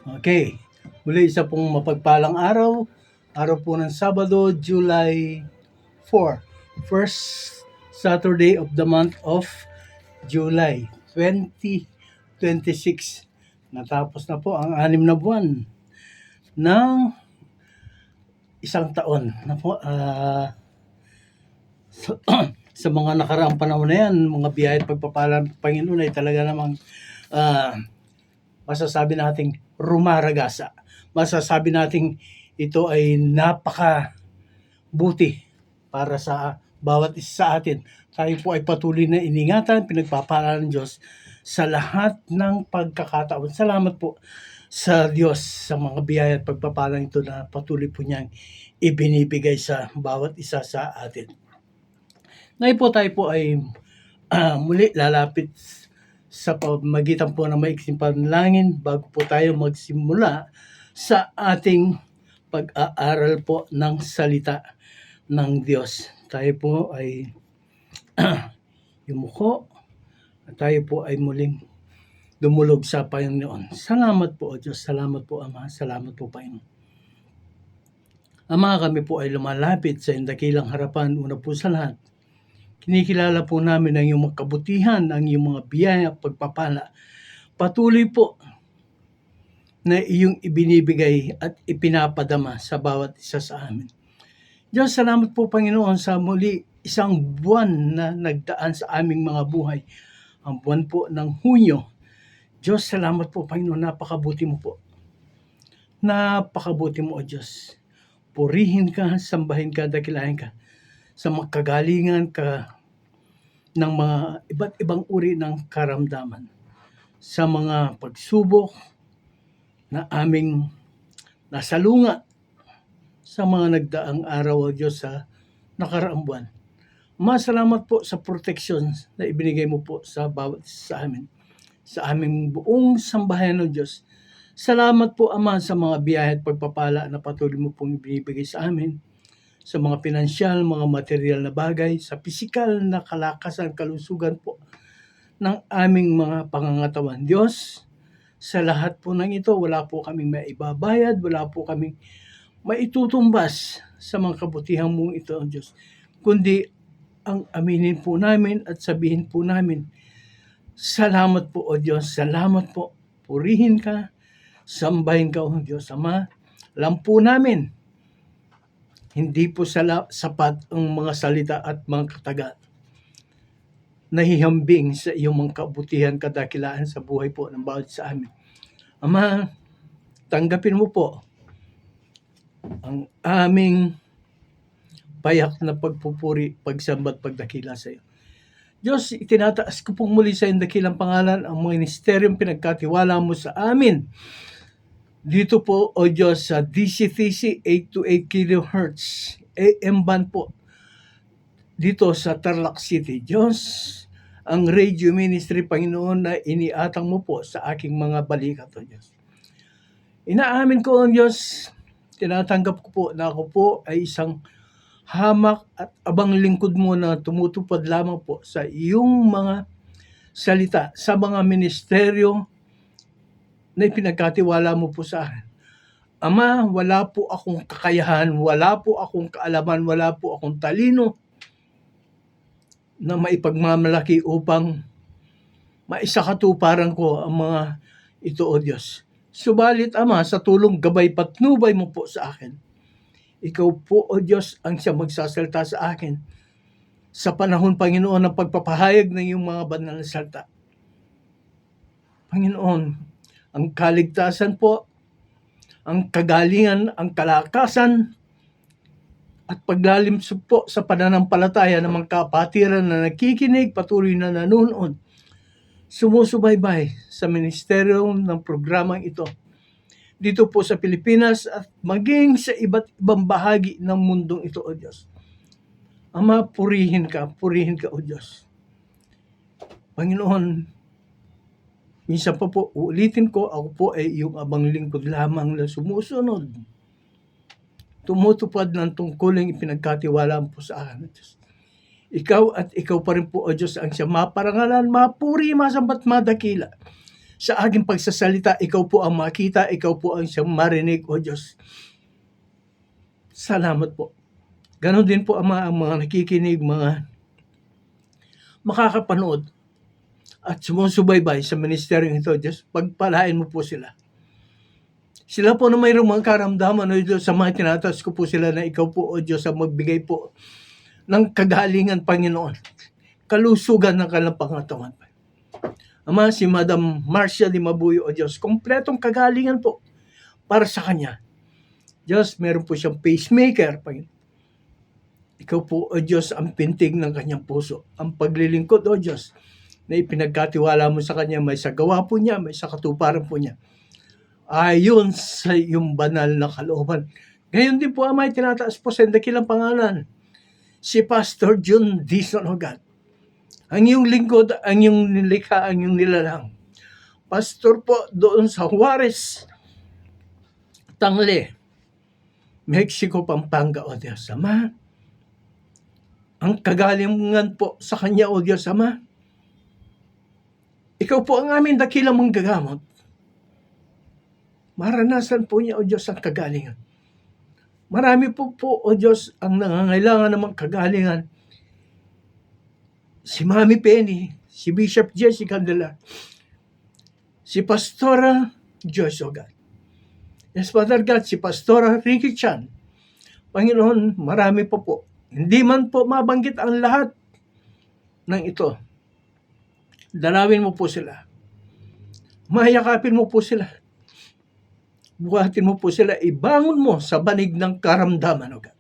Okay, muli isa pong mapagpalang araw. Araw po ng Sabado, July 4. First Saturday of the month of July 2026. Natapos na po ang 6 na buwan ng isang taon. Na po, sa mga nakaraang panahon na yan, mga biyaya at pagpapala ng Panginoon ay talaga namang masasabi nating rumaragasa. Masasabi nating ito ay napaka-buti para sa bawat isa sa atin. Tayo po ay patuloy na iningatan, pinagpapala ng Diyos sa lahat ng pagkakataon. Salamat po sa Diyos sa mga biyaya at pagpapala ito na patuloy po niyang ibinibigay sa bawat isa sa atin. Ngayon po tayo po ay muli lalapit sa pamagitan po ng maiksing panalangin bago po tayo magsimula sa ating pag-aaral po ng salita ng Diyos. Tayo po ay yumuko at tayo po ay muling dumulog sa Panginoon. Salamat po, O Diyos. Salamat po, Ama. Salamat po, Panginoon. Ama, kami po ay lumalapit sa dakilang harapan. Una po sa lahat, kinikilala po namin ang iyong mga kabutihan, ang iyong mga biyaya, pagpapala. Patuloy po na iyong ibinibigay at ipinapadama sa bawat isa sa amin. Diyos, salamat po Panginoon sa muli isang buwan na nagdaan sa aming mga buhay. Ang buwan po ng Hunyo. Diyos, salamat po Panginoon, napakabuti mo po. Napakabuti mo, O Diyos. Purihin ka, sambahin ka, dakilahin ka sa magkagalingan ka ng mga iba't ibang uri ng karamdaman, sa mga pagsubok na aming nasalunga sa mga nagdaang araw, O Diyos, sa nakaraang buwan. Masalamat po sa proteksyon na ibinigay mo po sa bawat sa amin, sa aming buong sambahayan, O Diyos. Salamat po, Ama, sa mga biyaya at pagpapala na patuloy mo pong ibinibigay sa amin, sa mga pinansyal, mga material na bagay, sa pisikal na kalakasan, kalusugan po ng aming mga pangangatawan. Diyos, sa lahat po ng ito, wala po kaming maibabayad, wala po kaming maitutumbas sa mga kabutihan mong ito, Diyos, kundi ang aminin po namin at sabihin po namin, salamat po, O Diyos, salamat po, purihin ka, sambahin ka, O Diyos, Ama. Alam po namin, hindi po sapat ang mga salita at mga kataga nahihambing sa iyong mga kabutihan, kadakilaan sa buhay po ng bawat sa amin. Ama, tanggapin mo po ang aming payak na pagpupuri, pagsambat, pagdakila sa iyo. Diyos, itinataas ko pong muli sa iyong dakilang pangalan ang mga ministeryong pinagkatiwala mo sa amin. Dito po, O Diyos, sa DCTC 828 kHz AM band po, dito sa Tarlac City. Diyos, ang radio ministry, Panginoon, na iniatang mo po sa aking mga balikat, O Diyos. Inaamin ko, O Diyos, tinatanggap ko po na ako po ay isang hamak at abang lingkod mo na tumutupad lamang po sa iyong mga salita, sa mga ministeryo na ipinagkatiwala mo po sa akin. Ama, wala po akong kakayahan, wala po akong kaalaman, wala po akong talino na maipagmamalaki upang maisakatuparan ko ang mga ito, O Diyos. Subalit, Ama, sa tulong gabay patnubay mo po sa akin, ikaw po, O Diyos, ang siya magsasalita sa akin sa panahon, Panginoon, ng pagpapahayag ng iyong mga banal na salita. Panginoon, ang kaligtasan po, ang kagalingan, ang kalakasan, at paglalim po sa pananampalataya ng mga kapatiran na nakikinig, patuloy na nanonood, sumusubaybay sa ministeryo ng programang ito dito po sa Pilipinas at maging sa iba't ibang bahagi ng mundong ito, O Diyos. Ama, purihin ka, O Diyos. Panginoon, minsan pa po, uulitin ko, ako po ay iyong abang lingkod lamang na sumusunod. Tumutupad ng tungkuling ipinagkatiwala po sa akin, O Diyos. Ikaw at ikaw pa rin po, O Diyos, ang siya maparangalan, mapuri, masambat, madakila sa aking pagsasalita, ikaw po ang makita, ikaw po ang siyang marinig, O Diyos. Salamat po. Ganon din po ang mga nakikinig, mga makakapanood at sumusubaybay sa ministeryong ito, Diyos. Pagpalain mo po sila. Sila po na mayroong mga karamdaman, O Diyos, sa mga tinataas ko po sila na ikaw po, O Diyos, ang magbigay po ng kagalingan, Panginoon. Kalusugan ng kanilang pangatawan. Ama, si Madam Marcia Di Mabuyo, O Diyos, kompletong kagalingan po para sa kanya. Diyos, meron po siyang pacemaker, Panginoon. Ikaw po, O Diyos, ang pintig ng kanyang puso. Ang paglilingkod, O Diyos, na ipinagkatiwala mo sa kanya, may sa gawa po niya, may sa katuparan po niya. Ayon sa iyong banal na kalooban. Ngayon din po, Ama, tinataas po sa dakilang pangalan, si Pastor June Dizon, O God. Ang iyong lingkod, ang iyong nilikha, ang iyong nilalang. Pastor po doon sa Juarez, Tangle, Mexico, Pampanga, O Diyos, Ama. Ang kagalingan po sa kanya, O Diyos, Ama. Ikaw po ang aming dakilang manggagamot. Maranasan po niya, O Diyos, ang kagalingan. Marami po, O Diyos, ang nangangailangan ng mga kagalingan. Si Mami Penny, si Bishop Jesse Candela, si Pastora Joyce, O God. Yes, Father God, si Pastora Ricky Chan. Panginoon, marami po. Hindi man po mabanggit ang lahat ng ito. Dalawin mo po sila. Mayakapin mo po sila. Buhatin mo po sila. Ibangon mo sa banig ng karamdaman, O God.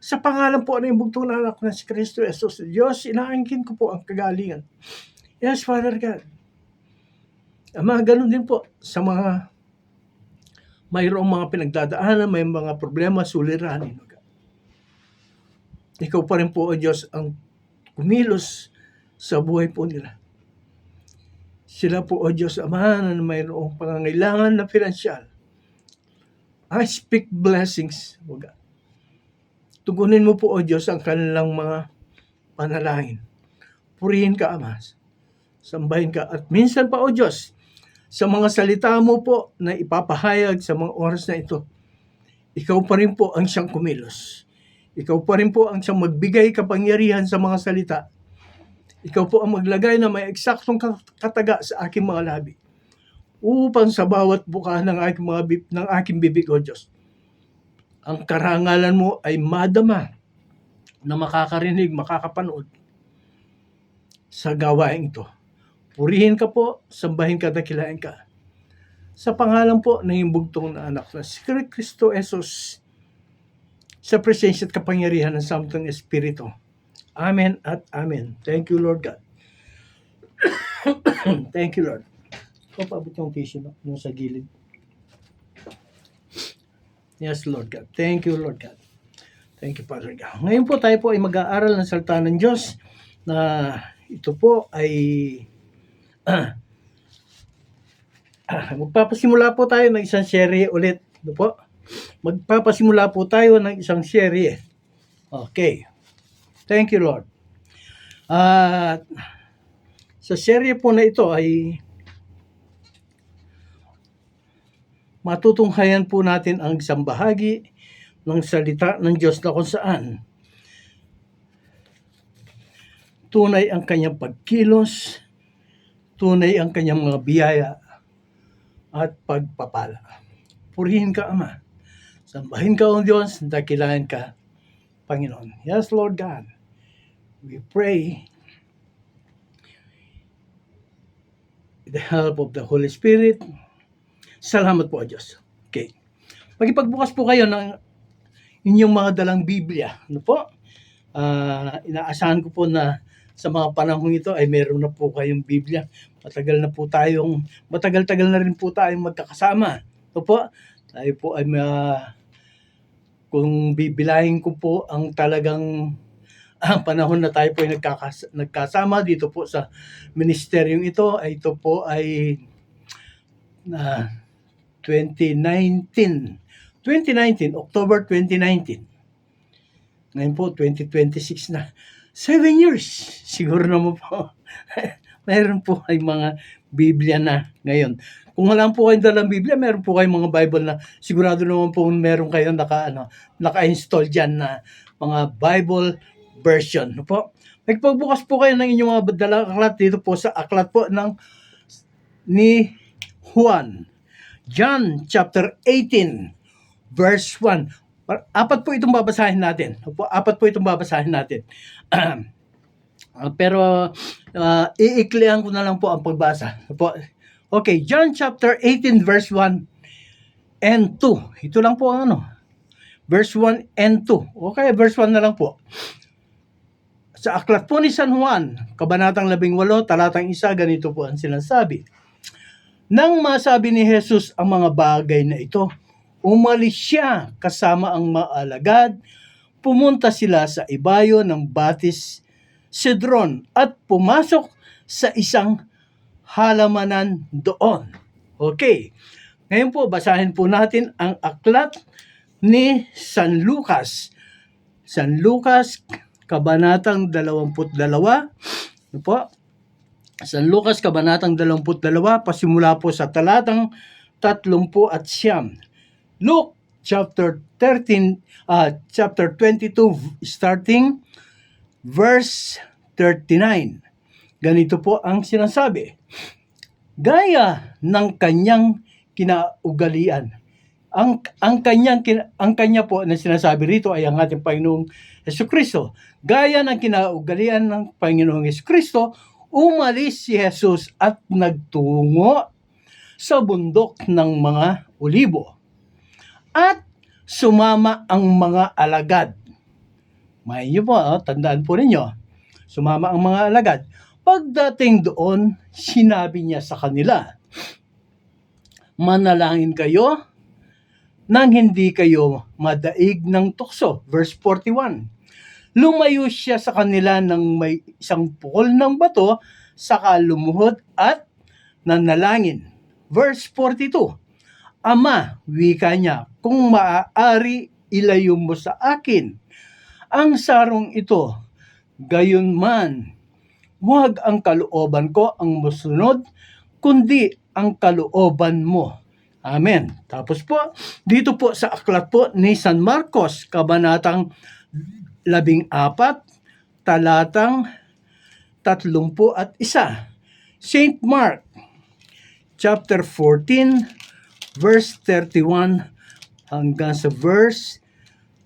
Sa pangalan po ng bugtong na anak na si Kristo Jesus, Diyos, inaangkin ko po ang kagalingan. Yes, Father God. Ama, ganun din po sa mga mayroong mga pinagdadaanan, may mga problema, suliranin, O God. Ikaw pa rin po, O Diyos, ang kumilos sa buhay po nila. Sila po, O Diyos, Ama, na mayroong pangangailangan na pinansyal. I speak blessings, O God. Tugunin mo po, O Diyos, ang kanilang mga panalangin. Purihin ka, Ama. Sambahin ka. At minsan pa, O Diyos, sa mga salita mo po na ipapahayag sa mga oras na ito, ikaw pa rin po ang siyang kumilos. Ikaw pa rin po ang siyang magbigay kapangyarihan sa mga salita. Ikaw po ang maglagay na may eksaktong kataga sa aking mga labi. Upang sa bawat buka ng aking bibig, O Diyos, ang karangalan mo ay madama na makakarinig, makakapanood sa gawain ito. Purihin ka po, sambahin ka, dakilain ka. Sa pangalan po ng bugtong na anak na si Kristo Jesus, sa presensya at kapangyarihan ng Santong Espiritu. Amen at amen. Thank you, Lord God. Thank you, Lord. Paabot yung tissue yung sa gilid. Yes, Lord God. Thank you, Lord God. Thank you, Father God. Ngayon po tayo po ay mag-aaral ng salita ng Diyos na ito po ay magpapasimula po tayo ng isang serye ulit. Ito po. Magpapasimula po tayo ng isang serye. Okay. Thank you, Lord. Sa serye po na ito ay matutunghayan po natin ang isang bahagi ng salita ng Diyos na kung saan tunay ang kanyang pagkilos, tunay ang kanyang mga biyaya at pagpapala. Purihin ka, Ama. Sambahin ka, O Diyos, dakilain ka, Panginoon. Yes, Lord God. We pray with the help of the Holy Spirit. Salamat po, Diyos. Okay. Magipagbukas po kayo ng inyong mga dalang Biblia. Ano po? Inaasahan ko po na sa mga panahon ito ay meron na po kayong Biblia. Matagal-tagal na rin po tayong magkakasama. Ano po? Tayo po ay kung bibilahin ko po ang talagang panahon na tayo po ay nagkasama dito po sa ministeryong ito, ay ito po ay 2019, October 2019. Ngayon po, 2026 na. 7 years. Siguro naman po, mayroon po ay mga Biblia na ngayon. Kung wala po kayong dalang Biblia, meron po kayong mga Bible na sigurado naman po meron kayong naka-install dyan na mga Bible version. No po? Magpagbukas po kayo ng inyong mga dalang aklat dito po sa aklat po ni Juan. John chapter 18 verse 1. Apat po itong babasahin natin. Apat po itong babasahin natin. Pero iiklian ko na lang po ang pagbasa. Okay, John chapter 18 verse 1 and 2. Ito lang po ang verse 1 and 2. Okay, verse 1 na lang po. Sa aklat po ni San Juan, kabanatang 18, talatang 1, ganito po ang sinasabi. Nang masabi ni Jesus ang mga bagay na ito, umalis siya kasama ang mga alagad, pumunta sila sa ibayo ng Batis Cedron at pumasok sa isang halamanan doon. Okay. Ngayon po, basahin po natin ang aklat ni San Lucas. San Lucas, kabanatang 22. Ano po? San Lucas, kabanatang 22, pasimula po sa talatang 39. Luke chapter 22, starting verse 39. Ganito po ang sinasabi. Gaya ng kanyang kinaugalian. Ang kanya po na sinasabi rito ay ang ating Panginoong Jesucristo. Gaya ng kinaugalian ng Panginoong Jesucristo, umalis si Jesus at nagtungo sa bundok ng mga Olibo. At sumama ang mga alagad. Mahin po, tandaan po ninyo. Sumama ang mga alagad. Pagdating doon, sinabi niya sa kanila, manalangin kayo nang hindi kayo madaig ng tukso. Verse 41. Lumayo siya sa kanila nang may isang pukol ng bato, saka lumuhod at nanalangin. Verse 42. Ama, wika niya, kung maaari, ilayo mo sa akin ang sarong ito. Gayon man, huwag ang kalooban ko ang masunod, kundi ang kalooban mo. Amen. Tapos po, dito po sa aklat po ni San Marcos, kabanatang 14, talatang 31. St. Mark, chapter 14, verse 31 hanggang sa verse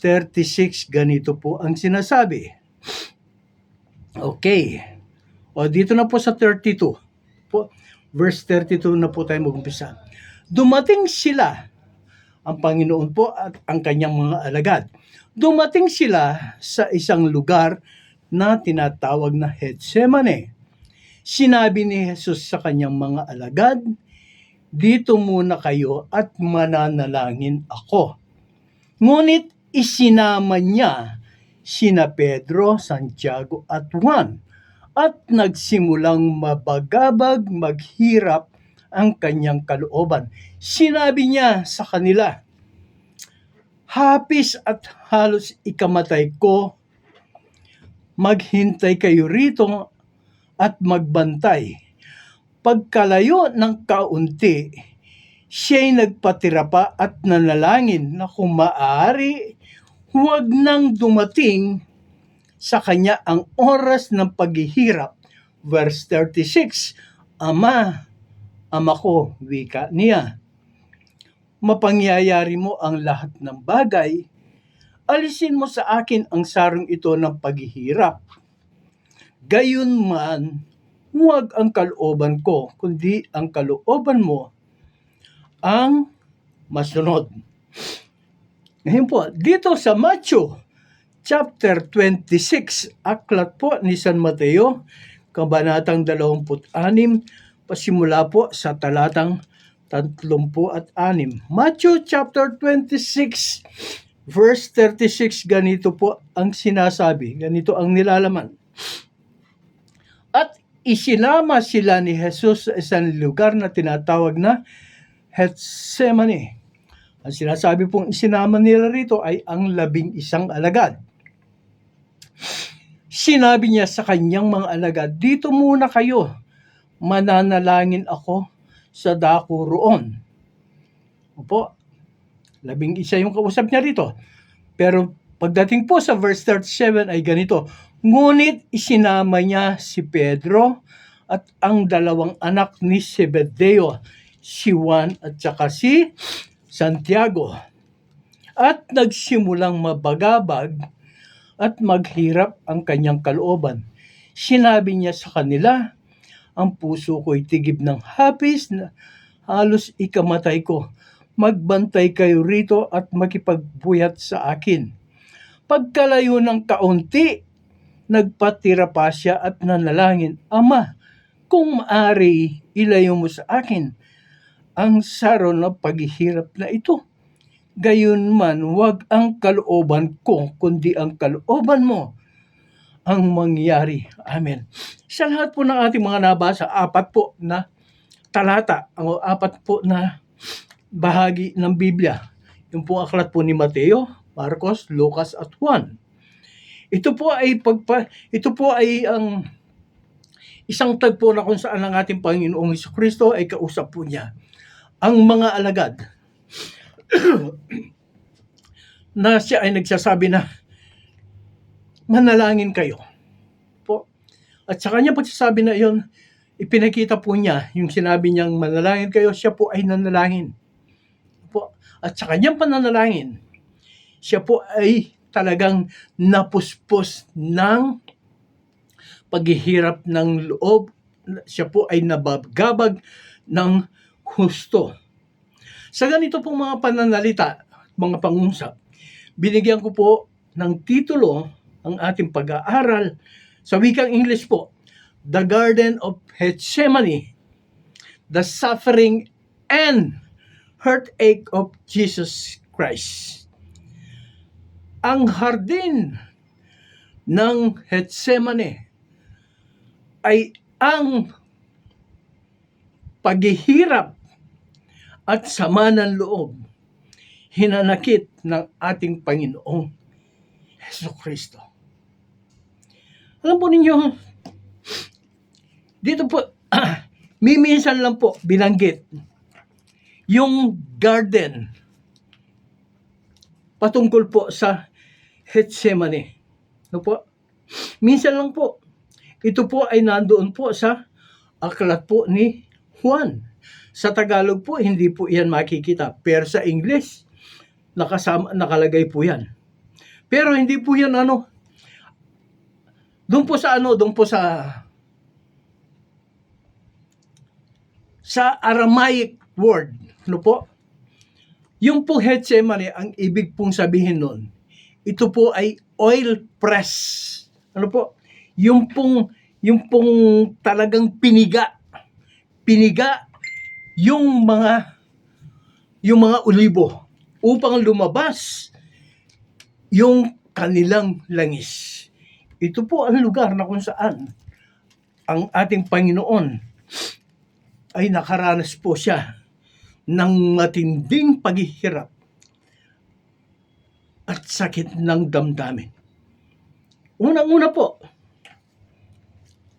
36, ganito po ang sinasabi. Okay. O dito na po sa 32. Verse 32 na po tayo mag-umpisa. Dumating sila, ang Panginoon po at ang kanyang mga alagad. Dumating sila sa isang lugar na tinatawag na Getsemane. Sinabi ni Jesus sa kanyang mga alagad, dito muna kayo at mananalangin ako. Ngunit isinama niya sina Pedro, Santiago at Juan at nagsimulang mabagabag maghirap ang kanyang kalooban. Sinabi niya sa kanila, hapis at halos ikamatay ko, maghintay kayo rito at magbantay. Pagkalayo ng kaunti, siya'y nagpatira pa at nanalangin na kung maaari, huwag nang dumating sa kanya ang oras ng paghihirap. Verse 36, Ama ko, wika niya, mapangyayari mo ang lahat ng bagay, alisin mo sa akin ang sarong ito ng paghihirap. Gayon man, huwag ang kalooban ko, kundi ang kalooban mo ang masunod. Ngayon po, dito sa Matthew, chapter 26, aklat po ni San Mateo, kabanatang 26, pasimula po sa talatang 36. Matthew chapter 26, verse 36, ganito po ang sinasabi, ganito ang nilalaman. At isinama sila ni Jesus sa isang lugar na tinatawag na Getsemane. Ang sinasabi pong isinama nila rito ay ang 11 alagad. Sinabi niya sa kanyang mga alagad, dito muna kayo, mananalangin ako sa dako roon. Opo, 11 yung kausap niya rito. Pero pagdating po sa verse 37 ay ganito, ngunit isinama niya si Pedro at ang dalawang anak ni Zebedeo, si Juan at saka si Santiago. At nagsimulang mabagabag at maghirap ang kanyang kalooban. Sinabi niya sa kanila, ang puso ko'y tigib ng hapis na halos ikamatay ko. Magbantay kayo rito at makipagbuyat sa akin. Pagkalayo ng kaunti, nagpatira pa siya at nanalangin, Ama, kung maaari, ilayo mo sa akin ang saro na paghihirap na ito. Gayunman, huwag ang kalooban ko, kundi ang kalooban mo ang mangyari. Amen. Sa lahat po ng ating mga nabasa, 4 po na talata, ang 4 po na bahagi ng Biblia. Yung po aklat po ni Mateo, Marcos, Lucas at Juan. Ito po ay ang isang tagpo na kung saan ang ating Panginoong Jesucristo ay kausap po niya ang mga alagad na siya ay nagsasabi na manalangin kayo po. At sa kanya pagsasabi na iyon, ipinakita po niya yung sinabi niyang manalangin kayo, siya po ay nanalangin po. At sa kanyang pananalangin, siya po ay talagang napuspos ng paghihirap ng loob. Siya po ay nabagabag ng husto. Sa ganito pong mga pananalita, mga pangungusap, binigyan ko po ng titulo ang ating pag-aaral sa wikang English po, The Garden of Gethsemane, The Suffering and Heartache of Jesus Christ. Ang hardin ng Gethsemane ay ang paghihirap at sama ng loob hinanakit ng ating Panginoong Jesucristo. Alam po ninyo, dito po, minsan lang po binanggit yung garden patungkol po sa Gethsemane. No po? Minsan lang po. Ito po ay nandoon po sa aklat po ni Juan. Sa Tagalog po, hindi po yan makikita. Pero sa English, nakalagay po yan. Pero hindi po yan doon po sa Aramaic word, no po? Yung po Gethsemane, ang ibig pong sabihin nun, ito po ay oil press. Ano po? Yung pong talagang piniga yung mga olibo upang lumabas yung kanilang langis. Ito po ang lugar na kung saan ang ating Panginoon ay nakaranas po siya ng matinding paghihirap at sakit ng damdamin. Unang-una po,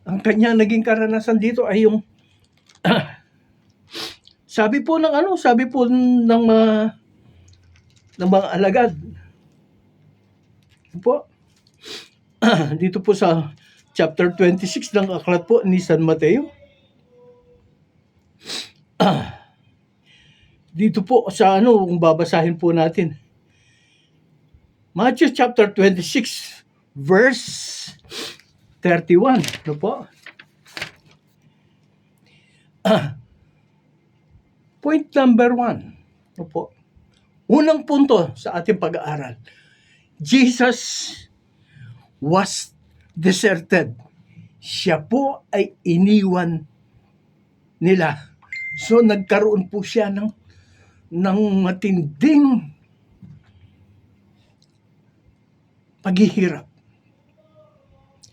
ang kanyang naging karanasan dito ay yung sabi po ng mga alagad po dito po sa chapter 26 ng aklat po ni San Mateo. Dito po sa kung babasahin po natin, Matthew chapter 26 verse 31, no po? Point number 1, no po? Unang punto sa ating pag-aaral, Jesus was deserted. Siya po ay iniwan nila. So nagkaroon po siya ng matinding paghihirap.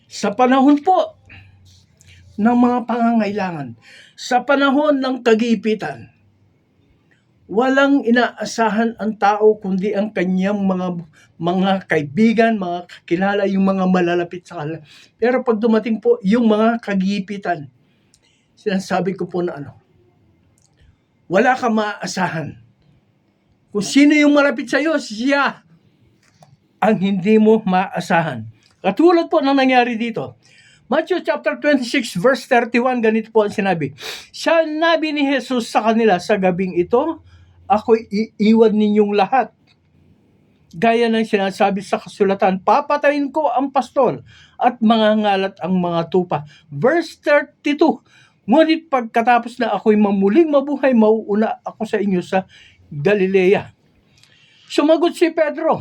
Sa panahon po ng mga pangangailangan, sa panahon ng kagipitan, walang inaasahan ang tao kundi ang kanyang mga kaibigan, mga kakilala, yung mga malalapit sa kanila. Pero pag dumating po yung mga kagipitan, sinasabi ko po na wala kang maaasahan. Kung sino yung malapit sa iyo, siya ang hindi mo maaasahan. Katulad po ng nangyari dito. Matthew chapter 26 verse 31, ganito po ang sinabi. Sinabi ni Jesus sa kanila, sa gabing ito, ako'y iiwan ninyong lahat. Gaya ng sinasabi sa kasulatan, papatayin ko ang pastol at mangangalat ang mga tupa. Verse 32, ngunit pagkatapos na ako'y mamuling mabuhay, mauuna ako sa inyo sa Galilea. Sumagot si Pedro,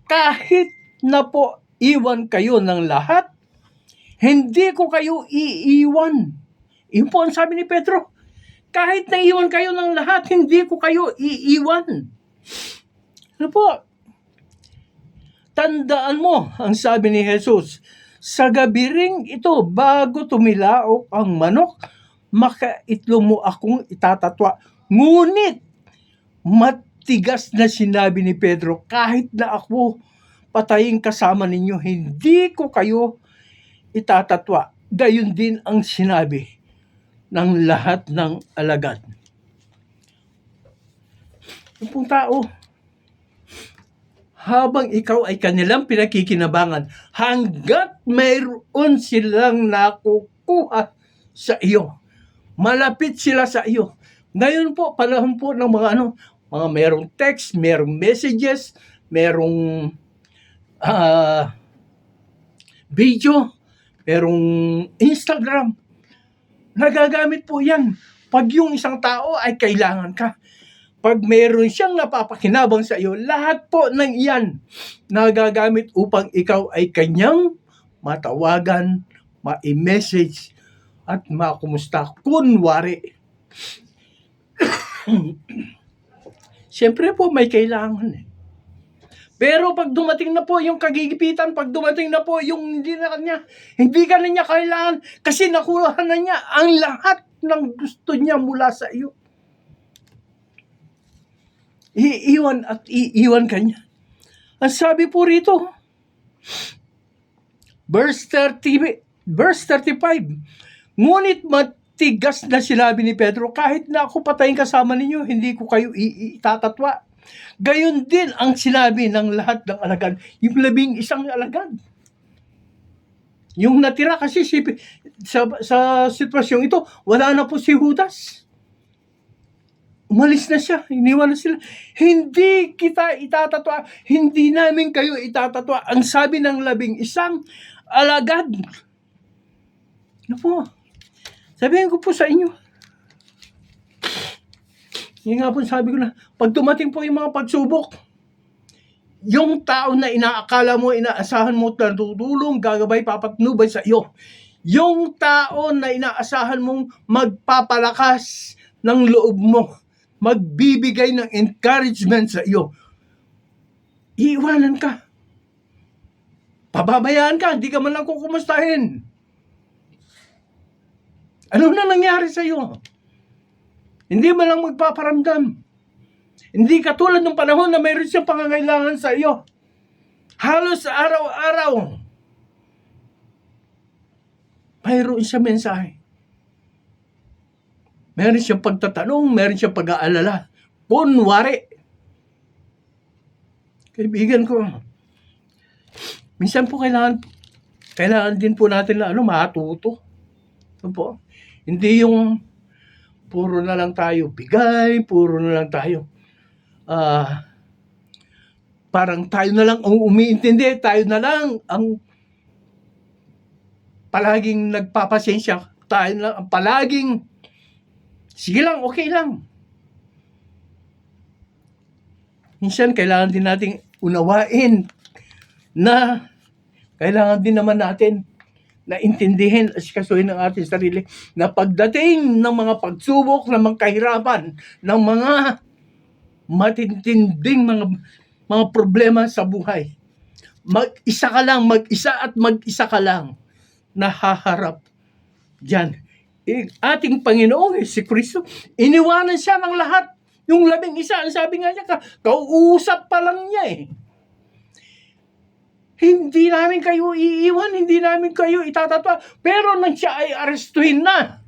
kahit na po iwan kayo ng lahat, hindi ko kayo iiwan. Yun po ang sabi ni Pedro. Kahit na iwan kayo ng lahat, hindi ko kayo iiwan. Ano po? Tandaan mo, ang sabi ni Jesus, sa gabi ring ito, bago tumilaok ang manok, makaitlog mo akong itatatwa. Ngunit, matigas na sinabi ni Pedro, kahit na ako patayin kasama ninyo, hindi ko kayo itatatwa. Gayon din ang sinabi ng lahat ng alagad. Yung pong tao, habang ikaw ay kanilang pinakikinabangan, hanggat mayroon silang nakukuha sa iyo, malapit sila sa iyo. Ngayon po, panahon po ng mga mga merong text, merong messages, merong video, merong Instagram. Nagagamit po yan pag yung isang tao ay kailangan ka. Pag mayroon siyang napapakinabang sa iyo, lahat po ng iyan nagagamit upang ikaw ay kanyang matawagan, ma-message, at makumusta. Kunwari. Siyempre po may kailangan. Pero pag dumating na po yung kagigipitan, pag dumating na po yung hindi ka na niya kailangan kasi nakuha na niya ang lahat ng gusto niya mula sa iyo. Iiwan ka niya. Ang sabi po rito, verse 35, ngunit matigas na sinabi ni Pedro, kahit na ako patayin kasama ninyo, hindi ko kayo itatatwa. Gayon din ang sinabi ng lahat ng alagad, yung 11 alagad. Yung natira kasi sa sitwasyong ito, wala na po si Judas. Umalis na siya, iniwan na sila. Hindi kita itatatwa, hindi namin kayo itatatwa. Ang sabi ng 11 alagad. Ano po? Sabihin ko po sa inyo, yung nga po sabi ko na, pag dumating po yung mga pagsubok, yung tao na inaakala mo, inaasahan mo, tutulong, gagabay, papatnubay sa iyo. Yung tao na inaasahan mong magpapalakas ng loob mo, magbibigay ng encouragement sa iyo, iiwanan ka. Pababayaan ka, hindi ka man lang kukumustahin. Ano na nangyari sa iyo? Hindi man lang magpaparamdam. Hindi katulad ng panahon na mayroon siyang pangangailangan sa iyo. Halos araw-araw, mayroon siyang mensahe. Meron siyang pagtatanong, meron siyang pag-aalala. Kunwari. Kaibigan ko, minsan po kailangan din po natin na matuto. Ano po? Hindi yung puro na lang tayo bigay, puro na lang tayo parang tayo na lang ang umiintindi, tayo na lang ang palaging nagpapasensya, tayo na lang ang palaging sige lang, okay lang. Minsan kailangan din nating unawain na kailangan din naman natin na intindihin at kasuhin ng ating sarili na pagdating ng mga pagsubok, ng mga kahirapan, ng mga matintinding mga problema sa buhay, mag-isa ka lang nahaharap diyan. Ating Panginoong Jesucristo, iniwanan siya ng lahat. Yung 11, ang sabi nga niya, kausap pa lang niya eh. Hindi namin kayo iiwan, hindi namin kayo itatatwa. Pero nang siya ay arestuhin na,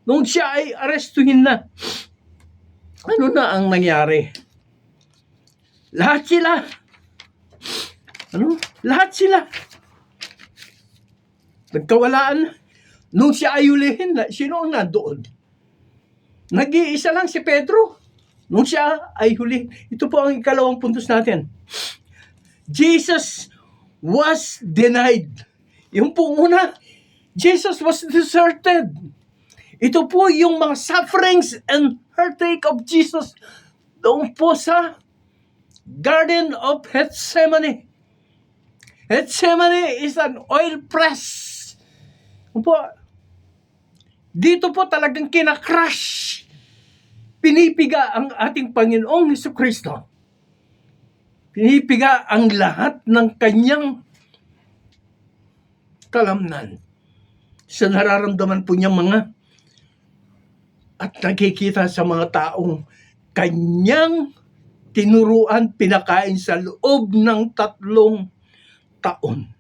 nung siya ay arestuhin na, ano na ang nangyari? Lahat sila, lahat sila, nagkawalaan. Nung siya ay hulihin, sino ang nandoon? Nag-iisa lang si Pedro. Nung siya ay hulihin. Ito po ang ikalawang puntos natin. Jesus was denied. Yung po muna, Jesus was deserted. Ito po yung mga sufferings and heartache of Jesus doon po sa Garden of Gethsemane. Gethsemane is an oil press. Po, dito po talagang kinakrush, pinipiga ang ating Panginoong Hesukristo. Pinipiga ang lahat ng kanyang kalamnan sa nararamdaman po niyang mga at nakikita sa mga taong kanyang tinuruan, pinakain sa loob ng 3 taon.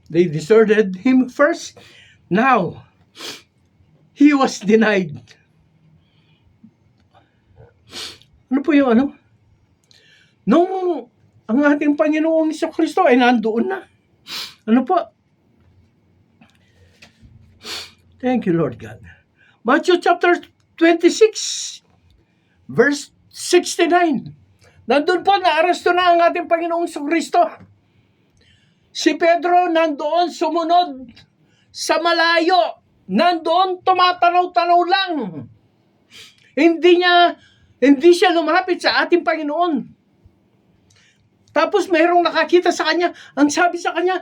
They deserted him first. Now, he was denied. Ano po yung ano? Nung ang ating Panginoong Hesukristo ay nandoon na. Ano po? Thank you, Lord God. Matthew chapter 26, verse 69. Nandun po, naaresto na ang ating Panginoong Hesukristo. Si Pedro nandoon sumunod sa malayo. Nandoon tumatanaw-tanaw lang. Hindi siya lumapit sa ating Panginoon. Tapos mayroong nakakita sa kanya. Ang sabi sa kanya,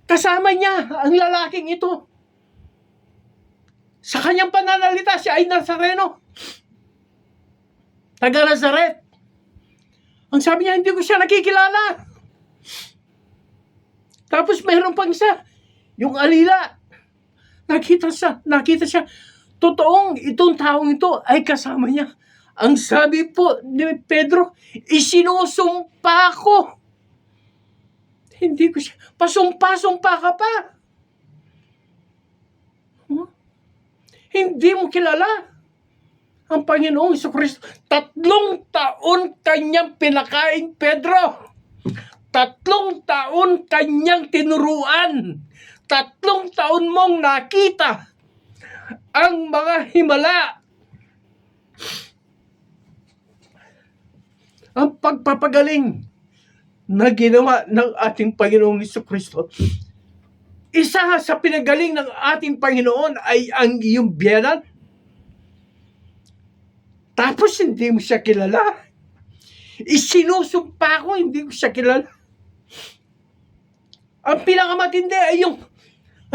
kasama niya ang lalaking ito. Sa kanyang pananalita, siya ay Nazareno. Taga Nazaret. Ang sabi niya, hindi ko siya nakikilala. Tapos mayroong pang isa, yung alila. Nakita siya. Totoong itong taong ito ay kasama niya. Ang sabi po ni Pedro, isinusumpa ko. Hindi ko siya, pasumpa-sumpa ka pa. Hindi mo kilala ang Panginoong Hesukristo. 3 taon kanyang pinakain, Pedro. 3 taon kanyang tinuruan. 3 taon mong nakita ang mga himala. Ang pagpapagaling na ginawa ng ating Panginoong Hesukristo. Isa sa pinagaling ng ating Panginoon ay ang iyong biyanan. Tapos hindi mo siya kilala. Isinusumpa ko, hindi ko siya kilala. Ang pinakamatindi ay ang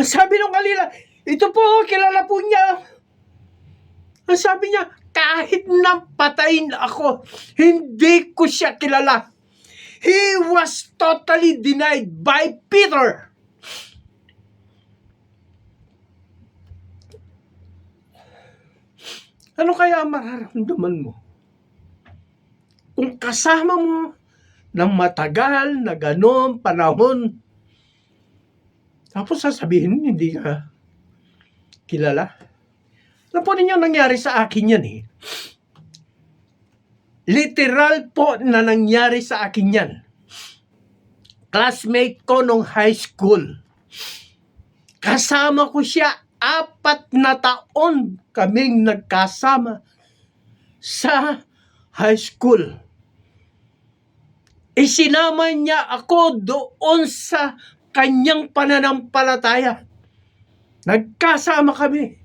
sabi ng alila, ito po, kilala po niya. Ang sabi niya, kahit napatayin ako, hindi ko siya kilala. He was totally denied by Peter. Ano kaya mararamdaman mo? Kung kasama mo ng matagal na ganon panahon, tapos sasabihin, hindi ka kilala. Ano po ninyo nangyari sa akin yan eh? Literal po na nangyari sa akin yan. Classmate ko nung high school. Kasama ko siya 4 na taon kaming nagkasama sa high school. Isinama niya ako doon sa kanyang pananampalataya. Nagkasama kami.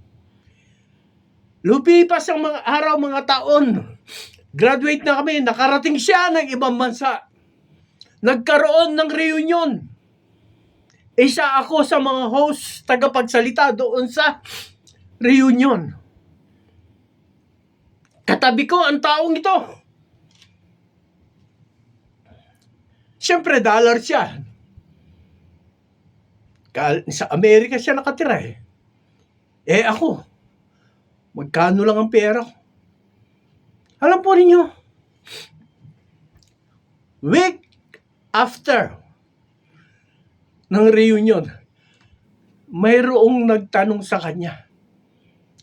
Lumipas ang mga araw, mga taon. Graduate na kami. Nakarating siya ng ibang bansa. Nagkaroon ng reunion. Isa ako sa mga host, tagapagsalita doon sa reunion. Katabi ko ang taong ito. Siyempre, dollar siya. Sa Amerika siya nakatira eh. Eh ako, magkano lang ang pera ko? Alam po ninyo, week after ng reunion, mayroong nagtanong sa kanya,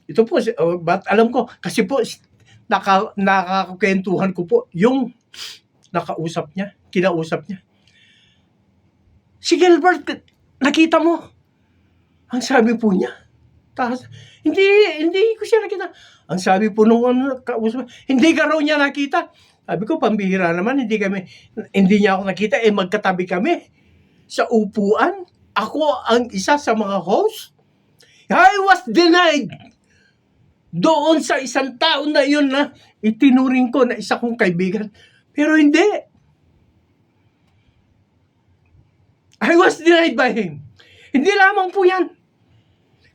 Ito po, ba't alam ko, kasi po, nakakakwentuhan ko po yung kinausap niya. Si Gilbert, nakita mo? Ang sabi po niya. Tapos, hindi ko siya nakita. Ang sabi po nung kausap, hindi ka raw niya nakita. Sabi ko, pambihira naman, hindi niya ako nakita, magkatabi kami sa upuan. Ako ang isa sa mga host. I was denied doon sa isang taon na yun na itinuring ko na isa kong kaibigan. Pero hindi. I was denied by him. Hindi lamang po yan.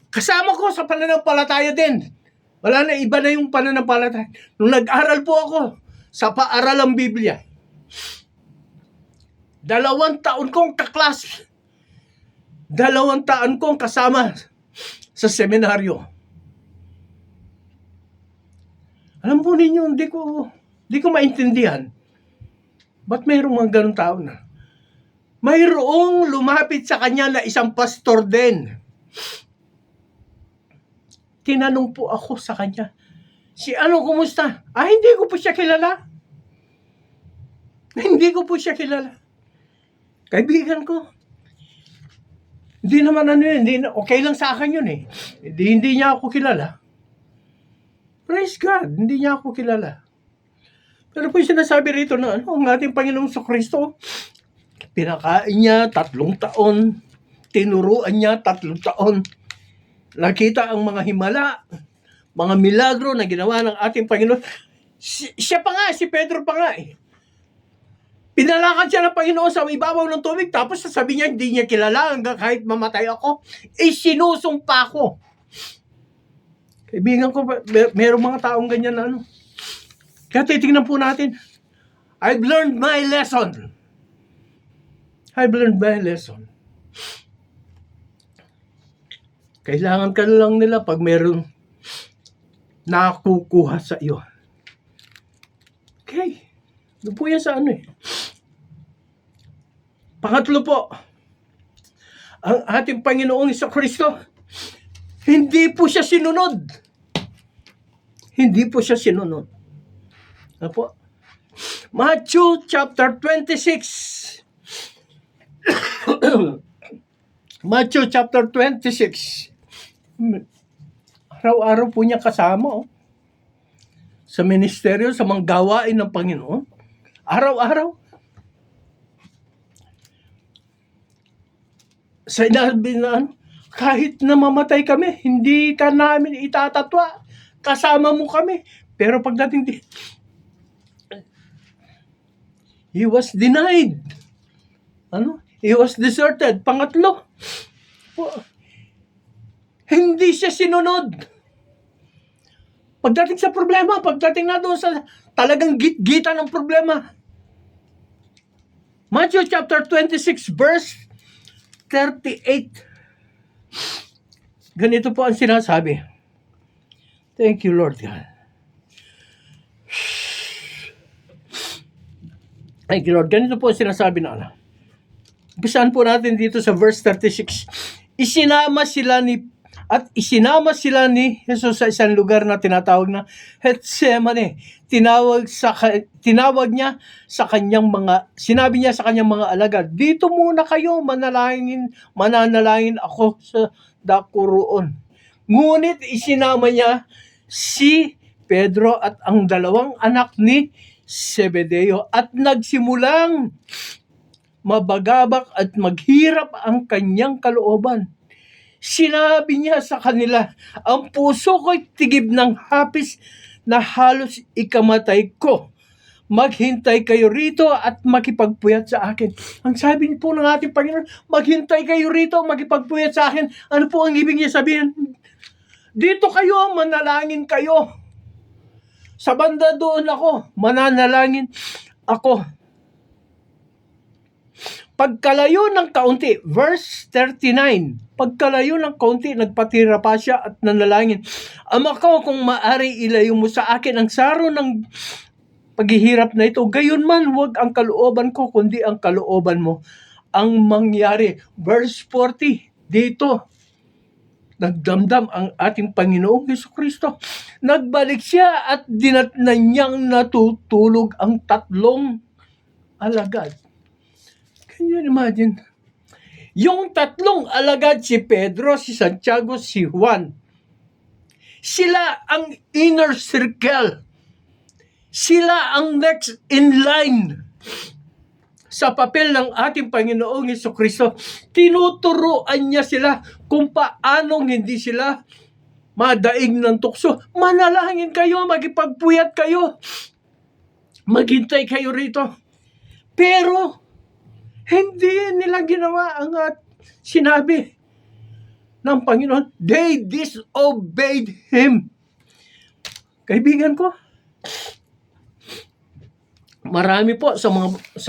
Kasama ko sa pananampalataya din. Wala na, iba na yung pananampalataya. Nung nag-aral po ako sa paaralang Biblia, 2 taon kong kaklas, 2 taon kong kasama sa seminaryo. Alam po ninyo, hindi ko maintindihan. Ba't mayroong mga ganun tao na? Mayroong lumapit sa kanya na isang pastor din. Tinanong po ako sa kanya, si ano, kumusta? Hindi ko po siya kilala. Hindi ko po siya kilala. Kaibigan ko. Hindi naman okay lang sa akin yun eh. Hindi niya ako kilala. Praise God, hindi niya ako kilala. Pero po yung sinasabi rito na ang ating Panginoong Kristo, pinakain niya 3 taon, tinuruan niya 3 taon, nakita ang mga himala, mga milagro na ginawa ng ating Panginoon. Siya pa nga, si Pedro pa nga eh. Pinalakad siya ng Panginoon sa ibabaw ng tubig, tapos sasabi niya, hindi niya kilala hanggang kahit mamatay ako, sinusumpa ko. Kaibigan ko, mayroong mga taong ganyan na ano. Kaya titingnan po natin, I've learned my lesson. Kailangan ka lang nila pag mayroong nakukuha sa iyo. Okay. Doon po yan sa ano eh. Pangatlo po, ang ating Panginoong Kristo, hindi po siya sinunod. Ano po? Matthew chapter 26. Matthew chapter 26. Araw-araw po niya kasama sa ministeryo, sa mga gawain ng Panginoon. Araw-araw. Sinabi na kahit na mamatay kami, hindi ka namin itatatwa. Kasama mo kami. Pero pagdating he was denied. He was deserted. Pangatlo, hindi siya sinunod. Pagdating sa problema, pagdating na doon sa talagang git-gita ng problema. Matthew chapter 26 verse 38. Ganito po ang sinasabi. Thank you, Lord God. Thank you, Lord. Ganito po ang sinasabi na ano. Umpisahan po natin dito sa verse 36. Isinama sila ni Jesus sa isang lugar na tinatawag na Gethsemane. Sinabi niya sa kanyang mga alagad, dito muna kayo, mananalangin ako sa dako roon. Ngunit isinama niya si Pedro at ang 2 anak ni Zebedeo at nagsimulang mabagabak at maghirap ang kanyang kalooban. Sinabi niya sa kanila, ang puso ko'y tigib ng hapis na halos ikamatay ko. Maghintay kayo rito at makipagpuyat sa akin. Ang sabi po ng ating Panginoon, maghintay kayo rito, makipagpuyat sa akin. Ano po ang ibig niya sabihin? Dito kayo, manalangin kayo. Sa banda doon ako, mananalangin ako. Pagkalayo ng kaunti, verse 39, pagkalayo ng kaunti, nagpatira pa siya at nanalangin, Ama ko, kung maari ilayo mo sa akin ang saro ng paghihirap na ito, gayon man huwag ang kalooban ko, kundi ang kalooban mo ang mangyari. Verse 40, dito, nagdamdam ang ating Panginoong Hesukristo. Nagbalik siya at dinatnan niyang natutulog ang 3 alagad. Can you imagine? Yung 3 alagad, si Pedro, si Santiago, si Juan, sila ang inner circle. Sila ang next in line sa papel ng ating Panginoong Hesukristo. Tinuturuan niya sila kung paanong hindi sila madaig ng tukso. Manalangin kayo, magipagpuyat kayo, maghintay kayo rito. Pero hindi nila ginawa ang sinabi ng Panginoon. They disobeyed Him. Kaibigan ko, marami po sa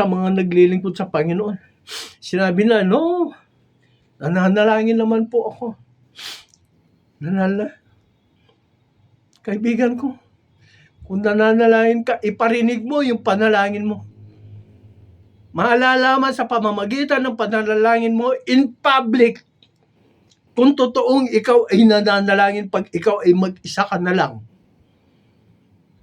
mga naglilingkod sa Panginoon. Sinabi na, no, nananalangin naman po ako. Kaibigan ko, kung nananalangin ka, iparinig mo yung panalangin mo. Maalalaman sa pamamagitan ng panalangin mo in public kung totoong ikaw ay nananalangin pag ikaw ay mag-isa ka na lang.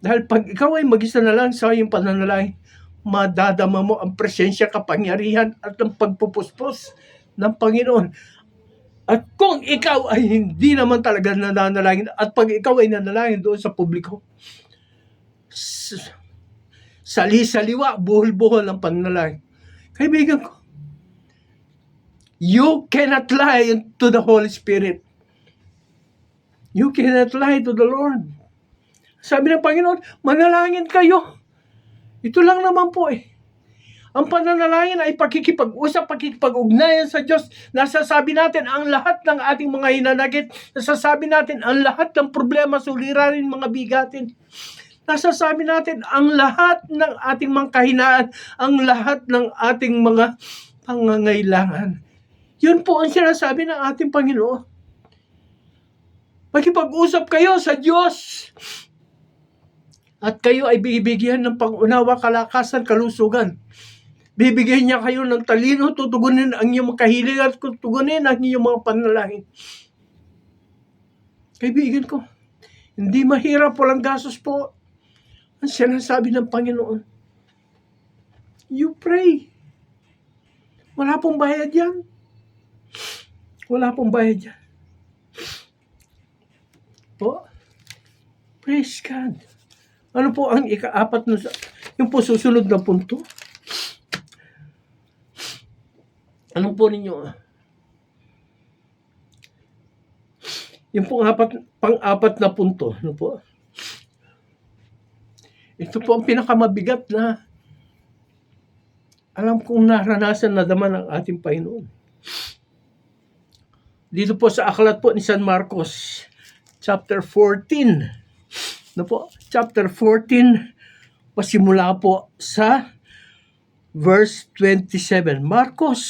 Dahil pag ikaw ay mag-isa na lang sa iyong pananalangin, madadama mo ang presensya, kapangyarihan at ang pagpupuspos ng Panginoon. At kung ikaw ay hindi naman talaga nananalangin, at pag ikaw ay nanalangin doon sa publiko, sali-saliwa, buhol-buhol ang pananalangin. Kaibigan ko, you cannot lie to the Holy Spirit. You cannot lie to the Lord. Sabi ng Panginoon, manalangin kayo. Ito lang naman po eh. Ang pananalangin ay pakikipag-usap, pakikipag-ugnayan sa Diyos. Nasasabi natin ang lahat ng ating mga hinanakit. Nasasabi natin ang lahat ng problema, suliranin, mga bigatin. Nasasabi natin ang lahat ng ating mga kahinaan, ang lahat ng ating mga pangangailangan. Yun po ang sinasabi ng ating Panginoon. Pakipag-usap kayo sa Diyos. At kayo ay bibigyan ng pangunawa, kalakasan, kalusugan. Bibigyan niya kayo ng talino, tutugunin ang iyong kahiling at tutugunin ang iyong mga panalangin. Kaibigan ko, hindi mahirap, walang gastos po. Ang sinasabi ng Panginoon, you pray. Wala pong bayad yan. Wala pong bayad yan. Po, praise God. Ano po ang ika-4 na yung po susunod na punto? Anong po ninyo? Yung pang-4 na punto. Ano po? Ito po ang pinakamabigat na alam kong naranasan na daman ng ating Panginoon. Dito po sa aklat po ni San Marcos, chapter 14. Ano po? Chapter 14, pasimula po sa verse 27. Marcos,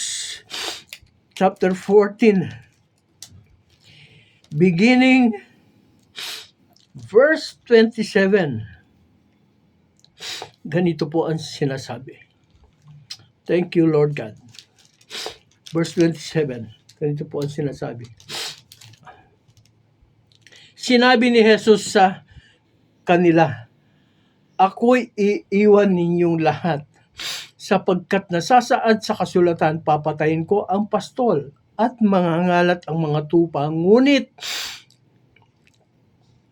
chapter 14, beginning verse 27. Ganito po ang sinasabi. Thank you, Lord God. Verse 27. Ganito po ang sinasabi. Sinabi ni Jesus sa kanila, ako'y iiwan ninyong lahat, sapagkat nasasaad sa kasulatan, papatayin ko ang pastol at mangangalat ang mga tupa. Ngunit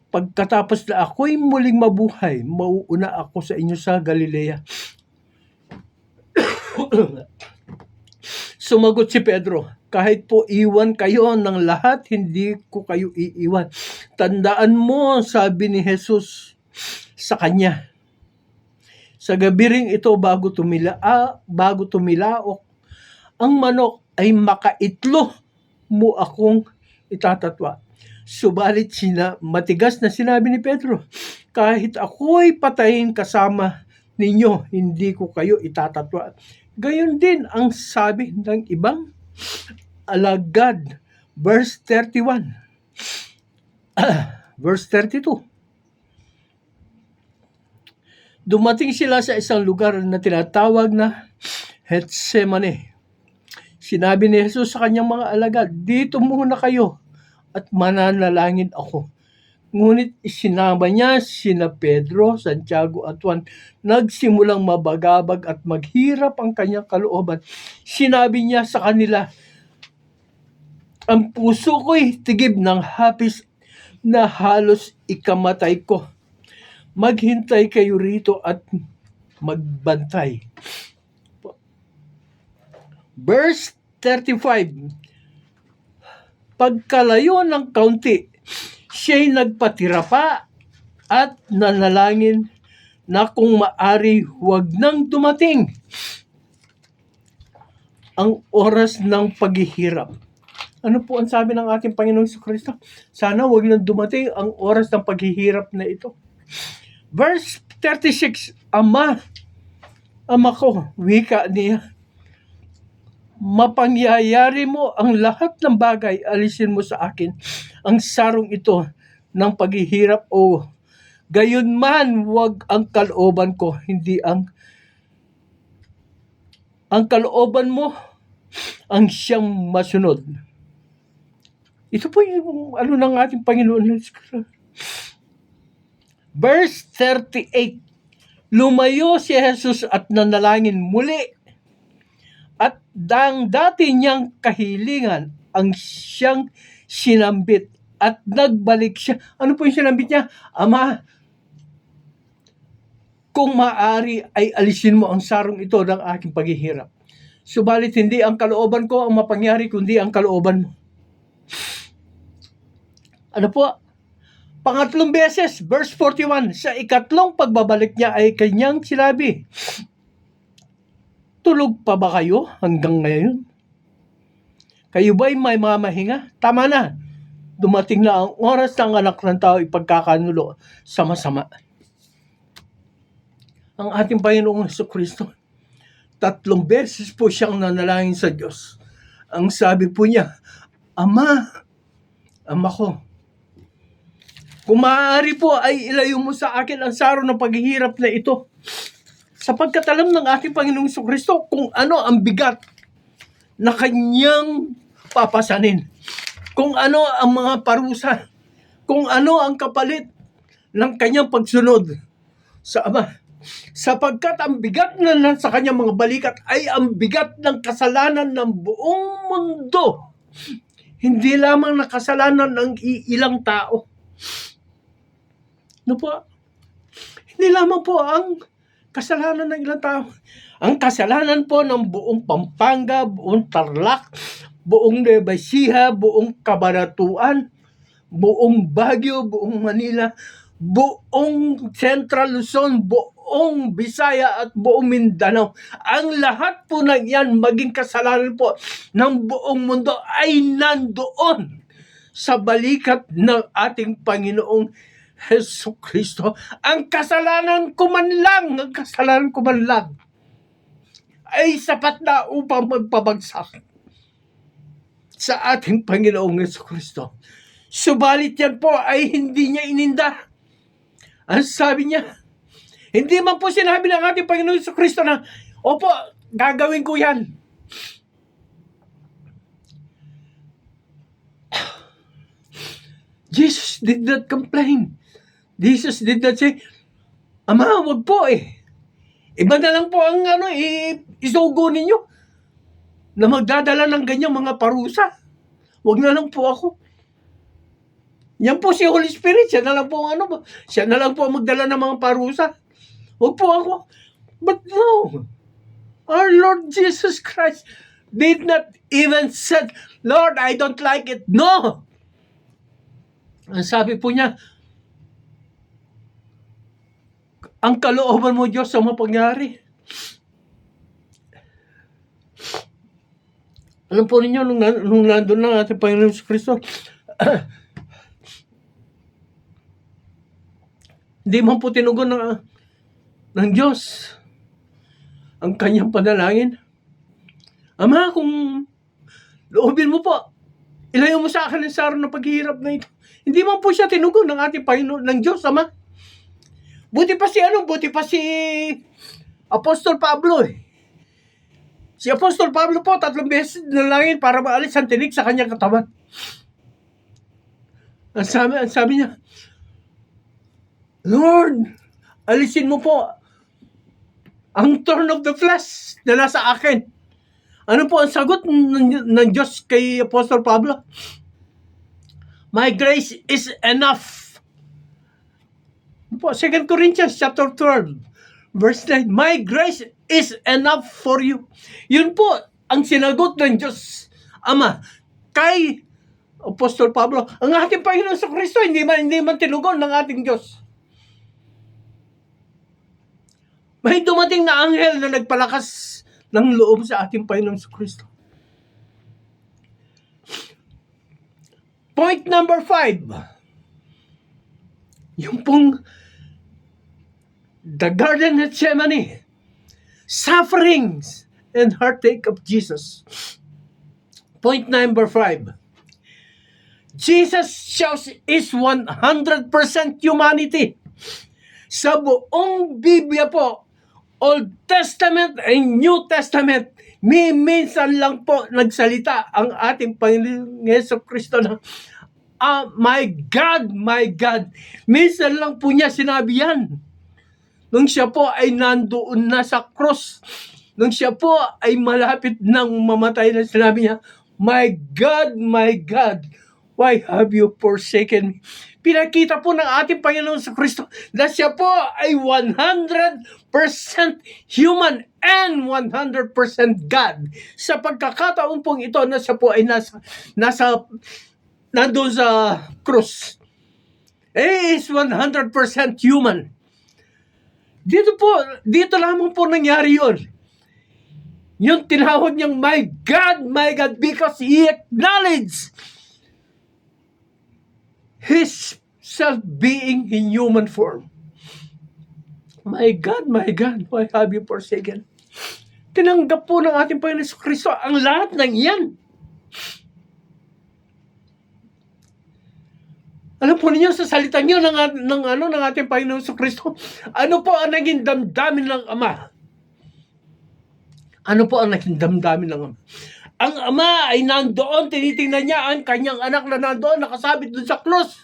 pagkatapos na ako'y muling mabuhay, mauuna ako sa inyo sa Galilea. Sumagot si Pedro, kahit po iwan kayo ng lahat, hindi ko kayo iiwan. Tandaan mo, sabi ni Jesus sa kanya, sa gabi ring ito bago tumilaok ang manok ay makaitlo mo akong itatatwa. Subalit matigas na sinabi ni Pedro, kahit ako'y patayin kasama ninyo, hindi ko kayo itatatwa. Gayon din ang sabi ng ibang alagad. Verse 31. Verse 32. Dumating sila sa isang lugar na tinatawag na Getsemane. Sinabi ni Jesus sa kanyang mga alagad, dito muna kayo at mananalangin ako. Ngunit isinama niya sina Pedro, Santiago at Juan. Nagsimulang mabagabag at maghirap ang kanyang kalooban. Sinabi niya sa kanila, ang puso ko'y tigib ng hapis na halos ikamatay ko. Maghintay kayo rito at magbantay. Verse 35. Pagkalayo ng kaunti, siya'y nagpatira pa at nanalangin na kung maari huwag nang dumating ang oras ng paghihirap. Ano po ang sabi ng ating Panginoong Jesucristo? Sana huwag nang dumating ang oras ng paghihirap na ito. Verse 36, Ama ko, wika niya, mapangyayari mo ang lahat ng bagay, alisin mo sa akin ang sarong ito ng paghihirap o gayon man wag ang kalooban ko, hindi ang kalooban mo ang siyang masunod. Ito po yung ano ng ating Panginoon. Verse 38, lumayo si Jesus at nanalangin muli. At ang dati niyang kahilingan ang siyang sinambit at nagbalik siya. Ano po yung sinambit niya? Ama, kung maaari ay alisin mo ang sarong ito ng aking paghihirap. Subalit hindi ang kalooban ko ang mapangyari, kundi ang kalooban mo. Ano po? Pangatlong beses, verse 41, sa ikatlong pagbabalik niya ay kanyang sinabi, tulog pa ba kayo hanggang ngayon? Kayo ba'y may mamahinga? Tama na. Dumating na ang oras ng anak ng tao ipagkakanulo sa masama. Ang ating Panginoong Jesucristo, 3 beses po siyang nanalangin sa Diyos. Ang sabi po niya, Ama ko, kung maaari po ay ilayo mo sa akin ang saro ng paghihirap na ito. Sapagkat alam ng ating Panginoong Jesucristo kung ano ang bigat na kanyang papasanin. Kung ano ang mga parusa. Kung ano ang kapalit ng kanyang pagsunod sa Ama. Sapagkat ang bigat na sa kanyang mga balikat ay ang bigat ng kasalanan ng buong mundo. Hindi lamang na kasalanan ng ilang tao. No po? Hindi lamang po ang kasalanan ng ilang tao. Ang kasalanan po ng buong Pampanga, buong Tarlac, buong Nueva Ecija, buong Cabanatuan, buong Baguio, buong Manila, buong Central Luzon, buong Visaya at buong Mindanao. Ang lahat po ng yan, maging kasalanan po ng buong mundo ay nandoon sa balikat ng ating Panginoong Jesucristo. Ang kasalanan ko man lang ay sapat na upang magpabagsak sa ating Panginoong Jesucristo. Subalit yan po ay hindi niya ininda. Ang sabi niya, hindi man po sinabi ng ating Panginoong Jesucristo na, opo, gagawin ko yan. Jesus did not complain. Jesus did not say, Ama, wag po eh. Iba na lang po ang isugo ninyo na magdadala ng ganyang mga parusa. Wag na lang po ako. Yan po si Holy Spirit. Siya na lang po siya na lang po magdala ng mga parusa. Wag po ako. But no. Our Lord Jesus Christ did not even said, Lord, I don't like it. No. Ang sabi po niya, ang kalooban mo, Diyos, ang mapangyari. Alam po ninyo, nung nandun na ating Panginoon Kristo, hindi man po tinugon ng Diyos ang kanyang panalangin. Ama, kung loobin mo po, ilayo mo sa akin ang saro ng paghihirap na ito. Hindi man po siya tinugon ng ating Panginoon, ng Diyos, Ama. Buti pa si Apostol Pablo eh. Si Apostol Pablo po, 3 beses nanalangin para maalis ang tinik sa kanyang katawan. Ang sabi niya, Lord, alisin mo po ang thorn of the flesh na nasa akin. Ano po ang sagot ng Diyos kay Apostol Pablo? My grace is enough. Po, 2 Corinthians chapter 12, verse 9, my grace is enough for you. Yun po ang sinagot ng Diyos Ama kay Apostol Pablo. Ang ating Panginoon sa Kristo, hindi man tinugon ng ating Diyos. May dumating na anghel na nagpalakas ng loob sa ating Panginoon sa Kristo. Point number 5. Yung pong the Garden of Gethsemane, sufferings and heartache of Jesus. Point number 5. Jesus shows his 100% humanity. Sa buong Biblia po, Old Testament and New Testament, minsan lang po nagsalita ang ating Panginoon Yesu Kristo na, my God, my God. Minsan lang po niya sinabi yan. Nung siya po ay nandoon na sa cross, nung siya po ay malapit nang mamatay na, sinabi niya, my God, why have you forsaken me? Pinakita po ng ating Panginoon sa Kristo na siya po ay 100% human and 100% God. Sa pagkakataon pong ito na siya po ay nandoon sa cross. He is 100% human. Dito lamang po nangyari yun. Yung tinawag niyang, my God, because he acknowledged his self-being in human form. My God, why have you forsaken? Tinanggap po ng ating Panginoon Kristo ang lahat ng iyan. Alam po ninyo, sa salita niyo ng ating Panginoon Kristo, ano po ang naging damdamin ng Ama? Ano po ang naging damdamin ng Ama? Ang Ama ay nandoon, tinitingnan niya ang kanyang anak na nandoon, nakasabit doon sa krus.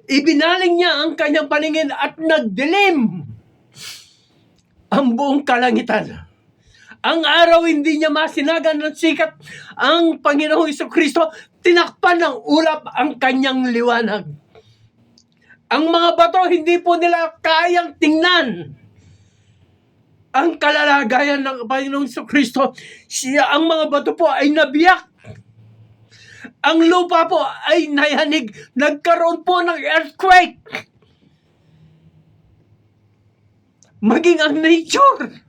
Ibinaling niya ang kanyang paningin at nagdilim ang buong kalangitan. Ang araw hindi niya masinagan ng sikat. Ang Panginoong Jesucristo, tinakpan ng ulap ang kanyang liwanag. Ang mga bato, hindi po nila kayang tingnan ang kalalagayan ng Panginoong Jesucristo. Ang mga bato po ay nabiyak. Ang lupa po ay nayanig. Nagkaroon po ng earthquake. Maging ang nature,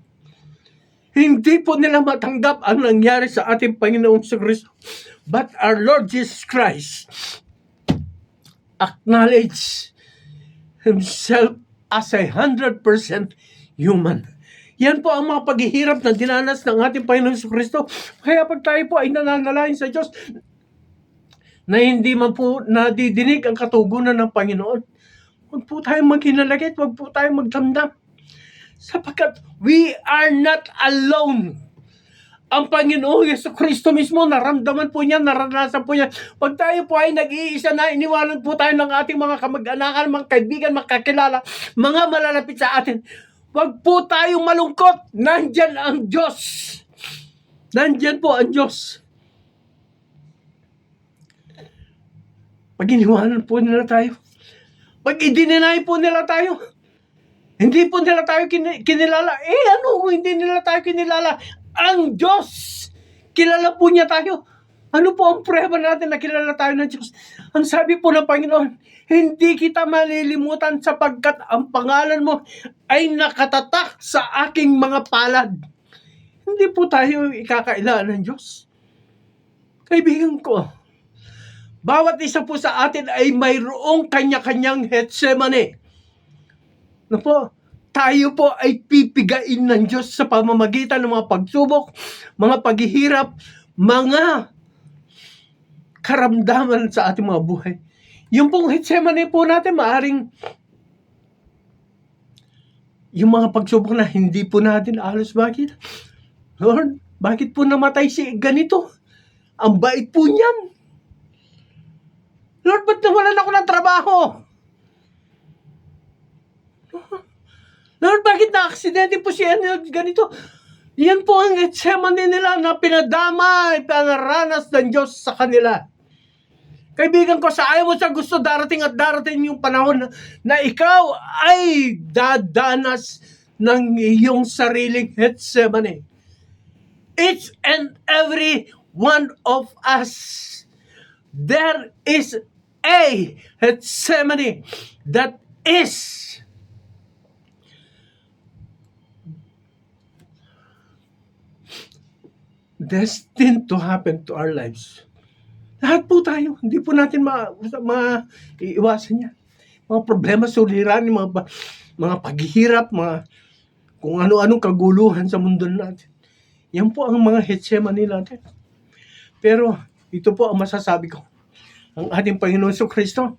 hindi po nila matanggap ang nangyari sa ating Panginoong Jesucristo. But our Lord Jesus Christ acknowledged himself as 100% human. Yan po ang mga paghihirap na dinanas ng ating Panginoong Jesucristo. Kaya pag tayo po ay nananalangin sa Diyos na hindi man po nadidinig ang katugunan ng Panginoon, huwag po tayong maghinalagit, huwag po tayong magdamdam. Sapagkat we are not alone. Ang Panginoong Jesucristo mismo, naramdaman po niya, naranasan po niya. Pag tayo po ay nag-iisa na, iniwanan po tayo ng ating mga kamag-anakan, mga kaibigan, mga kakilala, mga malalapit sa atin. Huwag po tayong malungkot. Nandyan ang Diyos. Nandyan po ang Diyos. Pag iniwanan po nila tayo, pag i-deny po nila tayo, hindi po nila tayo kinilala. Ano kung hindi nila tayo kinilala? Ang Diyos! Kilala po niya tayo. Ano po ang prueba natin na kilala tayo ng Diyos? Ang sabi po ng Panginoon, hindi kita malilimutan sapagkat ang pangalan mo ay nakatatak sa aking mga palad. Hindi po tayo ikakailangan ng Diyos. Kaibigan ko, bawat isa po sa atin ay mayroong kanya-kanyang Gethsemane. Tayo po ay pipigain ng Diyos sa pamamagitan ng mga pagsubok, mga paghihirap, mga karamdaman sa ating mga buhay. Yung pong Gethsemane po natin, maaring yung mga pagsubok na hindi po natin alos. Bakit? Lord, bakit po namatay si ganito? Ang bait po niyan. Lord, ba't nawalan ako ng trabaho? Lord, bakit na-aksidente po siya ganito? Yan po ang Getsemane nila na pinadama, pinaranas ng Diyos sa kanila. Kaibigan ko, sa ayaw mo sa gusto, darating at darating yung panahon na ikaw ay dadanas ng iyong sariling Getsemane. Each and every one of us, there is a Getsemane that is destined to happen to our lives. Lahat po tayo, hindi po natin maiiwasan yan. Mga problema, suliranin, mga paghihirap, mga kung ano-anong kaguluhan sa mundo natin. Yan po ang mga Getsemane natin. Pero ito po ang masasabi ko. Ang ating Panginoon Kristo,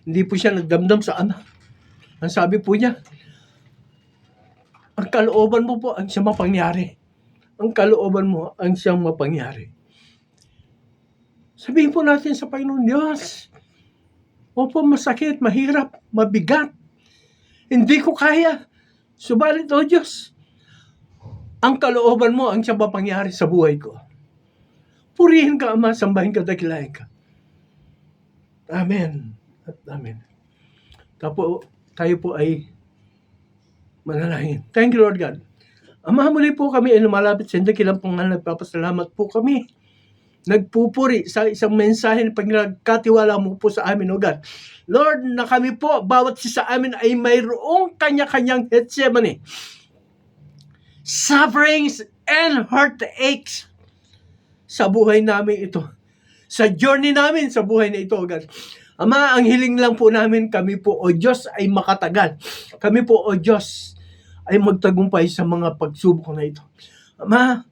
hindi po siya nagdamdam sa anak. Ang sabi po niya, ang kalooban mo po ang siyang mapangyari. Ang kalooban mo ang siyang mapangyari. Sabihin po natin sa Panginoon, Diyos, opo, masakit, mahirap, mabigat. Hindi ko kaya. Subalit, O Diyos, ang kalooban mo ang siyang mapangyari sa buhay ko. Purihin ka, Ama, sambahin ka, dakilain ka. Amen. At amen. Tayo po ay manalangin. Thank you, Lord God. Ama, muli po kami ay lumalapit sa dakilang pangalan. Nagpapasalamat po kami. Nagpupuri sa isang mensahe na pagkatiwala mo po sa amin, O God. Lord, na kami po, bawat isa sa amin ay mayroong kanya-kanyang Getsemane. Sufferings and heartaches sa buhay namin ito. Sa journey namin sa buhay na ito, O God. Ama, ang hiling lang po namin, kami po, O Diyos, ay makatagal. Kami po, O Diyos, ay magtagumpay sa mga pagsubok na ito. Ama,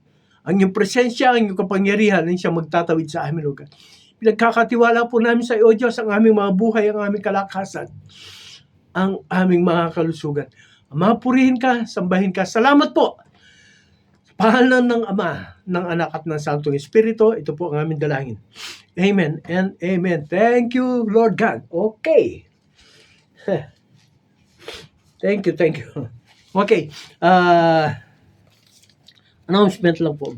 ang iyong presensya, ang iyong kapangyarihan, ang siya magtatawid sa amin, O God. Pinagkakatiwala po namin sa iyo, Diyos, ang aming mga buhay, ang aming kalakasan, ang aming mga kalusugan. Ama, purihin ka, sambahin ka. Salamat po. Pangalan ng Ama, ng Anak at ng Santong Espiritu, ito po ang aming dalangin. Amen and amen. Thank you, Lord God. Okay. Thank you. Okay. Announcement lang po.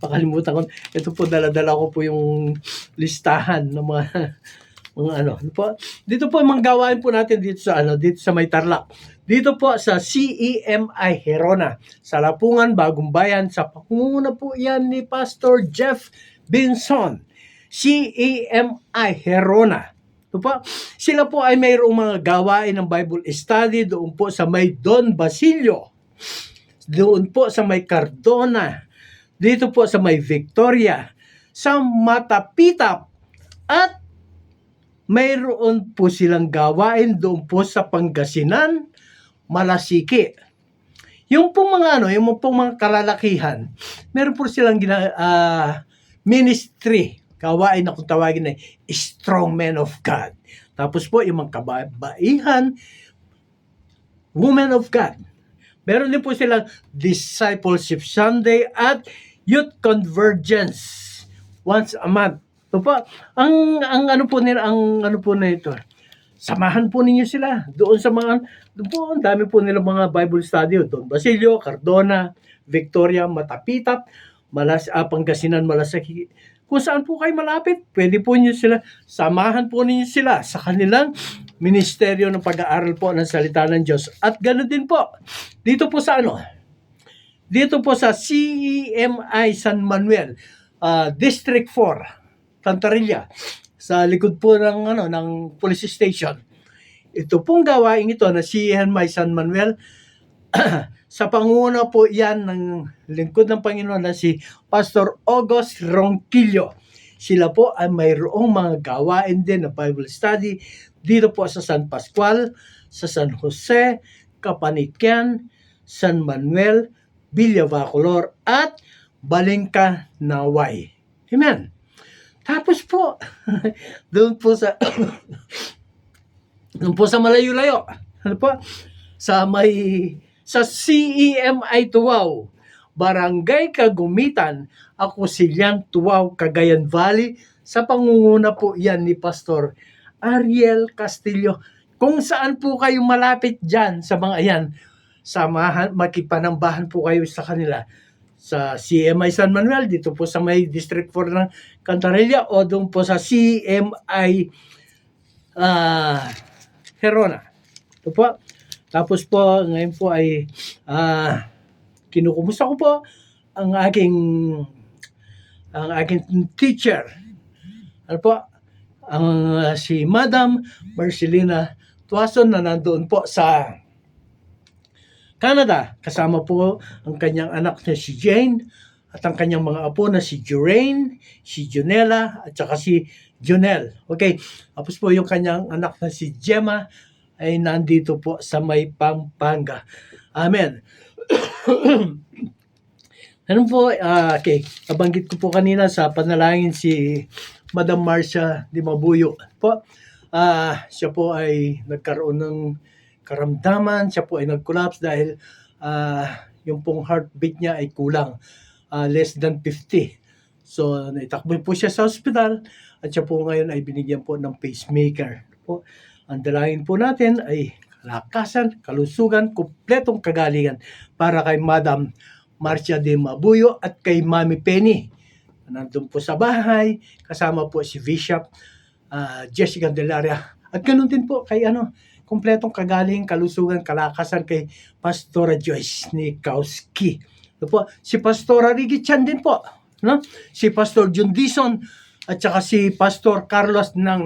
Pakalimutan ko. Ito po, dala-dala ko po yung listahan ng mga dito po manggawain po natin dito sa May Tarlac. Dito po sa CEMI Herona, sa Lapungan, Bagong Bayan, sa pangunguna po yan ni Pastor Jeff Binson. CEMI Herona. Ito po, sila po ay mayroong mga gawain ng Bible study doon po sa May Don Basilio. Doon po sa May Cardona. Dito po sa May Victoria. Sa Matapitap. At mayroon po silang gawain doon po sa Pangasinan, Malasiki. Yung pong mga kalalakihan, meron po silang ministry, gawain na kung tawagin na Strong Men of God. Tapos po yung mga kababaihan, Women of God. Meron din po silang Discipleship Sunday at Youth Convergence once a month. So po, ang ano po na ito. Samahan po ninyo sila doon sa mga ang dami po nila mga Bible study doon. Basilio, Cardona, Victoria, Matapitap, Pangasinan, Malasaki. Kung saan po kayo malapit, pwede po niyo sila, samahan po ninyo sila sa kanilang ministeryo ng pag-aaral po ng salita ng Diyos. At ganoon din po, dito po sa dito po sa CEMI San Manuel, District 4, Cantarilla, sa likod po ng police station. Ito pong gawain ito na CEMI San Manuel, sa panguna po yan ng lingkod ng Panginoon na si Pastor August Ronquillo. Sila po ay mayroong mga gawain din na Bible study dito po sa San Pascual, sa San Jose, Kapanikian, San Manuel, Villa Bacolor at Balingka, Naway. Amen. Tapos po, doon po sa malayo-layo, sa CEMI Tuwaw, Barangay Kagumitan, Akusilyan, Tuwaw, Cagayan Valley, Sa pangunguna po yan ni Pastor Ariel Castillo. Kung saan po kayo malapit dyan sa mga yan, samahan, makipanambahan po kayo sa kanila sa CMI San Manuel, dito po sa may District 4 ng Cantarilla, o doon po sa CMI Herona. Ito po. Tapos po, ngayon po ay kinukumusta ko po ang aking teacher. Ano po? Si Madam Marcelina Tuason na nandoon po sa Canada. Kasama po ang kanyang anak na si Jane at ang kanyang mga apo na si Jurain, si Junella at saka si Junel. Okay. Tapos po yung kanyang anak na si Gemma ay nandito po sa may Pampanga. Amen. Ano po, okay, nabanggit ko po kanina sa panalangin si Madam Marcia Di Mabuyo po. Siya po ay nagkaroon ng karamdaman, siya po ay nag-collapse dahil yung pong heartbeat niya ay kulang, less than 50. So, naitakbo po siya sa hospital at siya po ngayon ay binigyan po ng pacemaker. Po. Ang dalangin po natin ay kalakasan, kalusugan, kumpletong kagalingan para kay Madam Marcia Di Mabuyo at kay Mami Penny. Nandun po sa bahay, kasama po si Bishop Jessica Delaria. At ganoon din po kay kumpletong kagaling, kalusugan, kalakasan kay Pastora Joyce Nikowski. Po, si Pastora Ricky Chan din po, no? Si Pastor John Dison at saka si Pastor Carlos ng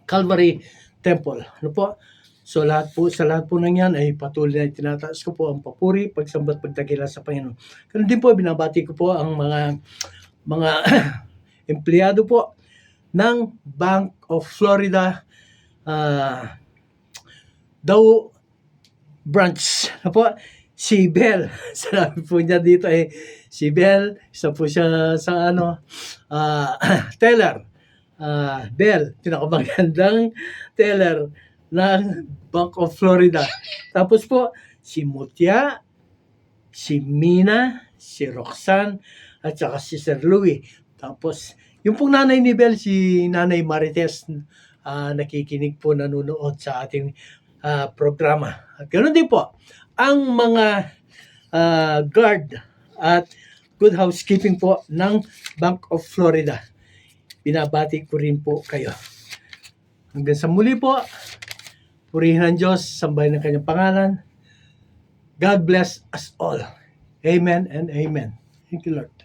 Calvary Temple. Ano po? So sa lahat po ng yan ay patuloy na tinataas ko po ang papuri, pagsambat, pagdakila sa Panginoon. Ganun din po, binabati ko po ang mga empleyado po ng Bank of Florida Dow branch na po, si Bell. Sabi po niya dito si Bell, isa po siya sa teller. Bell, pinakamagandang teller ng Bank of Florida. Tapos po, si Mutia, si Mina, si Roxanne, at saka si Sir Louie. Tapos, yung pong nanay ni Bell, si Nanay Marites, nakikinig po, nanonood sa ating programa. At ganoon din po ang mga guard at good housekeeping po ng Bank of Florida. Binabati ko rin po kayo. Hanggang sa muli po, purihin ang Diyos, sambahin ang kanyang pangalan. God bless us all. Amen and amen. Thank you, Lord.